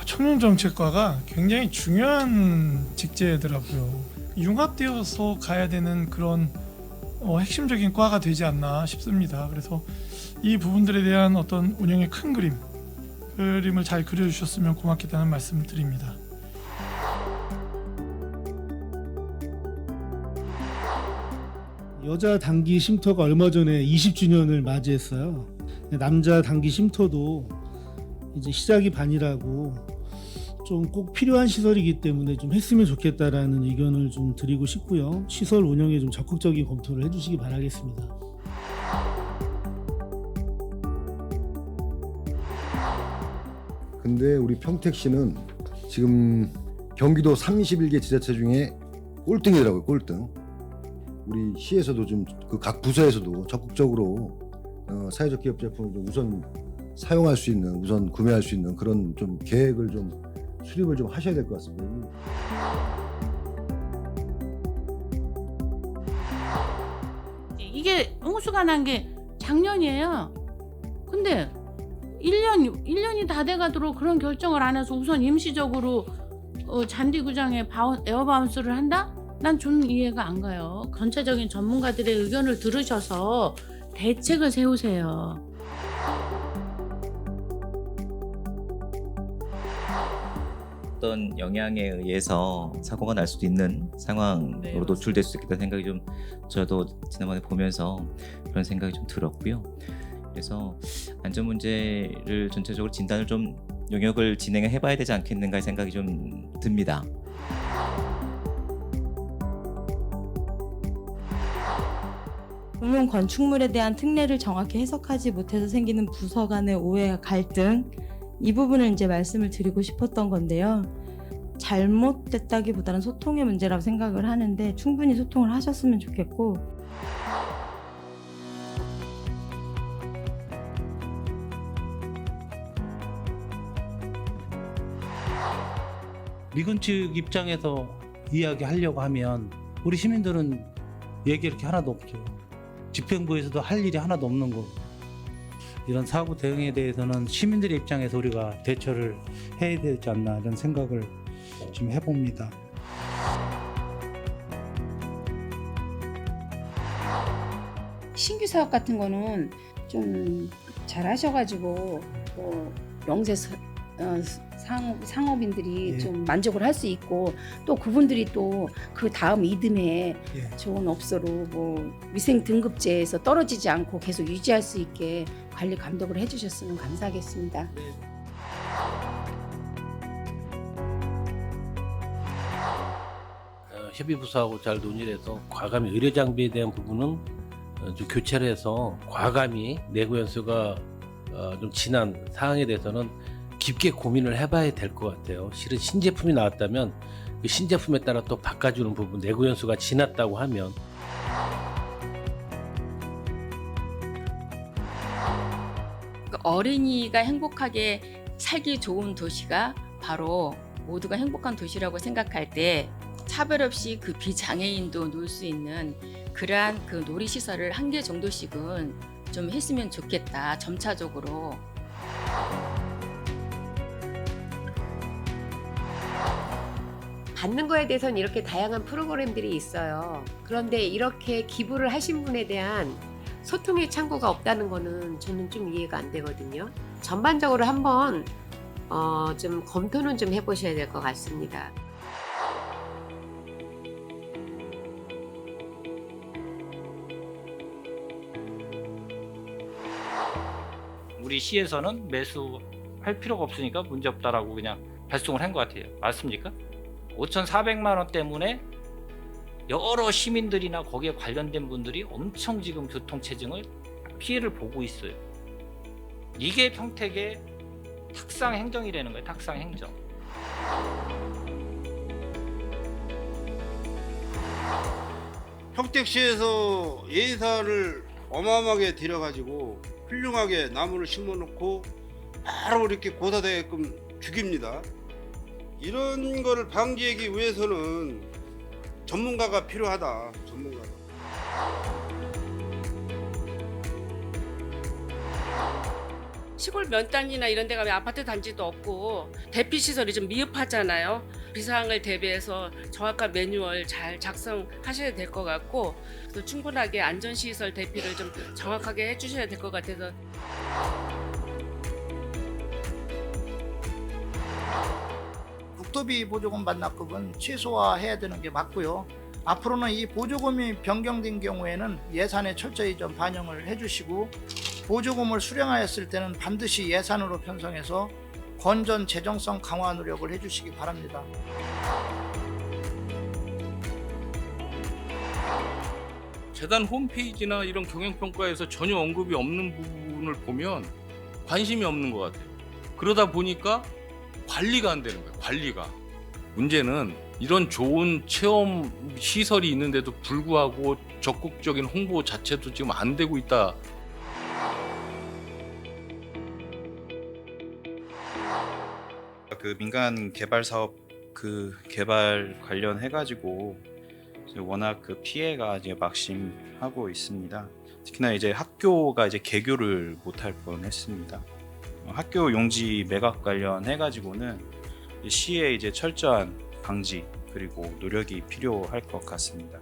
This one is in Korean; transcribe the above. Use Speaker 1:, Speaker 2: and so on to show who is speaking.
Speaker 1: 청년정책과가 굉장히 중요한 직제더라고요. 융합되어서 가야 되는 그런 핵심적인 과가 되지 않나 싶습니다. 그래서 이 부분들에 대한 어떤 운영의 큰 그림을 잘 그려주셨으면 고맙겠다는 말씀을 드립니다.
Speaker 2: 여자 단기 쉼터가 얼마 전에 20주년을 맞이했어요. 남자 단기 쉼터도 이제 시작이 반이라고 좀 꼭 필요한 시설이기 때문에 좀 했으면 좋겠다라는 의견을 좀 드리고 싶고요. 시설 운영에 좀 적극적인 검토를 해주시기 바라겠습니다.
Speaker 3: 근데 우리 평택시는 지금 경기도 31개 지자체 중에 꼴등이더라고요. 꼴등. 우리 시에서도 좀 그 각 부서에서도 적극적으로 사회적 기업 제품을 좀 우선 사용할 수 있는, 우선 구매할 수 있는 그런 좀 계획을 좀 수립을 좀 하셔야 될 것 같습니다.
Speaker 4: 이게 홍수가 난 게 작년이에요. 근데 1년이 다 돼가도록 그런 결정을 안 해서 우선 임시적으로 잔디구장에 에어바운스를 한다? 난 좀 이해가 안 가요. 전체적인 전문가들의 의견을 들으셔서 대책을 세우세요.
Speaker 5: 어떤 영향에 의해서 사고가 날 수도 있는 상황으로
Speaker 4: 네,
Speaker 5: 노출될 수 있겠다는 생각이 좀 저도 지난번에 보면서 그런 생각이 좀 들었고요. 그래서 안전 문제를 전체적으로 진단을 좀 용역을 진행을 해봐야 되지 않겠는가 생각이 좀 듭니다.
Speaker 6: 공용 건축물에 대한 특례를 정확히 해석하지 못해서 생기는 부서 간의 오해와 갈등, 이 부분을 이제 말씀을 드리고 싶었던 건데요. 잘못됐다기보다는 소통의 문제라고 생각을 하는데 충분히 소통을 하셨으면 좋겠고,
Speaker 7: 미군 측 입장에서 이야기하려고 하면 우리 시민들은 얘기 게 하나도 없죠. 집행부에서도 할 일이 하나도 없는 거고, 이런 사고 대응에 대해서는 시민들의 입장에서 우리가 대처를 해야 되지 않나 이런 생각을 좀 해봅니다.
Speaker 8: 신규 사업 같은 거는 좀 잘하셔가지고 영세 상업인들이
Speaker 2: 예.
Speaker 8: 좀 만족을 할 수 있고, 또 그분들이 또 그 다음 이듬해
Speaker 2: 예.
Speaker 8: 좋은 업소로 위생 등급제에서 떨어지지 않고 계속 유지할 수 있게 관리 감독을 해주셨으면 감사하겠습니다.
Speaker 9: 협의부서하고 잘 논의를 해서 과감히 의료 장비에 대한 부분은 좀 교체를 해서 과감히 내구 연수가 좀 지난 사항에 대해서는 깊게 고민을 해봐야 될 것 같아요. 실은 신제품이 나왔다면 그 신제품에 따라 또 바꿔주는 부분, 내구 연수가 지났다고 하면
Speaker 10: 어린이가 행복하게 살기 좋은 도시가 바로 모두가 행복한 도시라고 생각할 때 차별 없이 그 비장애인도 놀 수 있는 그러한 그 놀이시설을 1개 정도씩은 좀 했으면 좋겠다, 점차적으로.
Speaker 11: 받는 거에 대해서는 이렇게 다양한 프로그램들이 있어요. 그런데 이렇게 기부를 하신 분에 대한 소통의 창구가 없다는 거는 저는 좀 이해가 안 되거든요. 전반적으로 한번 좀 검토는 좀 해보셔야 될 것 같습니다.
Speaker 12: 우리 시에서는 매수할 필요가 없으니까 문제없다라고 그냥 발송을 한 것 같아요. 맞습니까? 5,400만 원 때문에 여러 시민들이나 거기에 관련된 분들이 엄청 지금 교통체증을 피해를 보고 있어요. 이게 평택의 탁상 행정이라는 거예요. 탁상 행정.
Speaker 13: 평택시에서 예산을 어마어마하게 들여가지고 훌륭하게 나무를 심어놓고 바로 이렇게 고사되게끔 죽입니다. 이런 거를 방지하기 위해서는 전문가가 필요하다. 전문가가.
Speaker 14: 시골 면단지나 이런 데 가면 아파트 단지도 없고 대피 시설이 좀 미흡하잖아요. 비상을 대비해서 정확한 매뉴얼 잘 작성하셔야 될 것 같고 또 충분하게 안전시설 대피를 좀 정확하게 해주셔야 될 것 같아서
Speaker 15: 국토비 보조금 반납금은 최소화해야 되는 게 맞고요. 앞으로는 이 보조금이 변경된 경우에는 예산에 철저히 좀 반영을 해주시고 보조금을 수령하였을 때는 반드시 예산으로 편성해서 건전 재정성 강화 노력을 해주시기 바랍니다.
Speaker 16: 재단 홈페이지나 이런 경영평가에서 전혀 언급이 없는 부분을 보면 관심이 없는 것 같아요. 그러다 보니까 관리가 안 되는 거예요. 관리가. 문제는 이런 좋은 체험 시설이 있는데도 불구하고 적극적인 홍보 자체도 지금 안 되고 있다.
Speaker 17: 그 민간 개발 사업 그 개발 관련해 가지고 워낙 그 피해가 이제 막심하고 있습니다. 특히나 이제 학교가 이제 개교를 못할 뻔했습니다. 학교 용지 매각 관련해 가지고는 시의 이제 철저한 방지 그리고 노력이 필요할 것 같습니다.